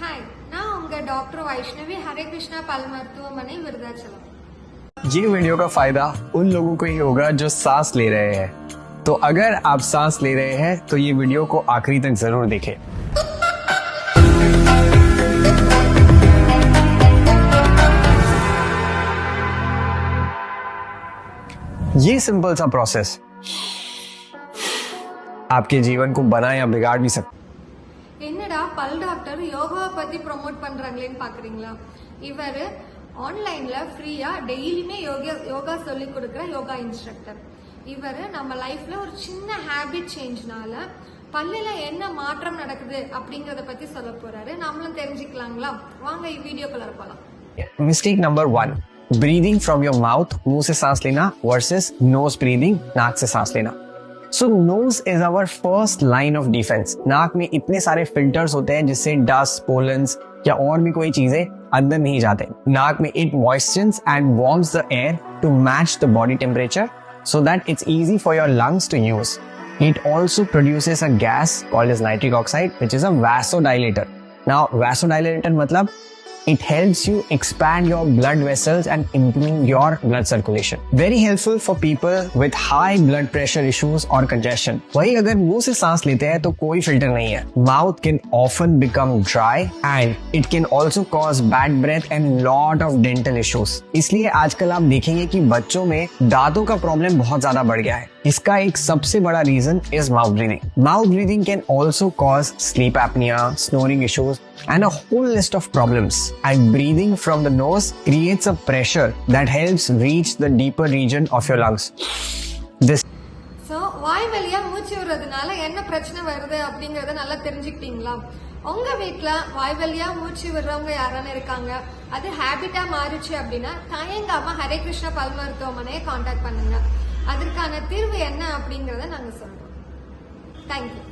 हाय நான் உங்க டாக்டர் வைஷ்ணவி हरे कृष्णा पल மருத்துவமனை விருதாச்சலம்। ये वीडियो का फायदा उन लोगों को ही होगा जो सांस ले रहे हैं, तो अगर आप सांस ले रहे हैं तो ये वीडियो को आखिरी तक जरूर देखें। ये सिंपल सा प्रोसेस आपके जीवन को बना या बिगाड़ भी सकता। என்னடா பல் டாக்டர் யோகா பத்தி ப்ரோமோட் பண்றாங்களேன்னு பாக்குறீங்களா? இவர் ஆன்லைன்ல ஃப்ரீயா டெய்லியுமே யோகா சொல்லி கொடுக்குற யோகா இன்ஸ்ட்ரக்டர்। இவர் நம்ம லைஃப்ல ஒரு சின்ன ஹேபிட் சேஞ்ச்னால பல்லுல என்ன மாற்றம் நடக்குது அப்படிங்கறத பத்தி சொல்ல போறாரு। நாமளும் தெரிஞ்சுக்கலாங்களா? வாங்க இந்த வீடியோக்குள்ள போலாம்। Mistake number 1, breathing from your mouth, मुंह से सांस लेना वर्सेस नोज ब्रीदिंग, नाक से सांस लेना। So nose is our first line of defence. नाक में इतने सारे फिल्टर्स होते हैं जिससे डस्ट, पोलन्स या और भी कोई चीजें अंदर नहीं जाते। नाक में it moistures and warms the air to match the body temperature so that it's easy for your lungs to use. It also produces a gas called as nitric oxide, which is a vasodilator. Now, vasodilator matlab it helps you expand your blood vessels and improve your blood circulation. Very helpful for people with high blood pressure issues or congestion. वही अगर मुंह से सांस लेते हैं तो कोई filter नहीं है। Mouth can often become dry and it can also cause bad breath and lot of dental issues. इसलिए आजकल आप देखेंगे कि बच्चों में दांतों का प्रॉब्लम बहुत ज्यादा बढ़ गया है। इसका एक सबसे बड़ा reason is mouth breathing. Mouth breathing can also cause sleep apnoea, snoring issues and a whole list of problems. And breathing from the nose creates a pressure that helps reach the deeper region of your lungs. வாய் வழியா மூச்சு விடுறதுனால என்ன பிரச்சனை வருது அப்படிங்கறத நல்லா தெரிஞ்சுக்கிட்டீங்களா? உங்க வீட்டுல வாய் வழியா மூச்சு விடுறவங்க யாரான இருக்காங்க, அது ஹேபிட்டா மாறிச்சு அப்படின்னா தயங்காம ஹரே கிருஷ்ணா பல் மருத்துவமனையை கான்டாக்ட் பண்ணுங்க। அதற்கான தீர்வு என்ன அப்படிங்கறத நாங்க சொல்றோம்। தேங்க்யூ।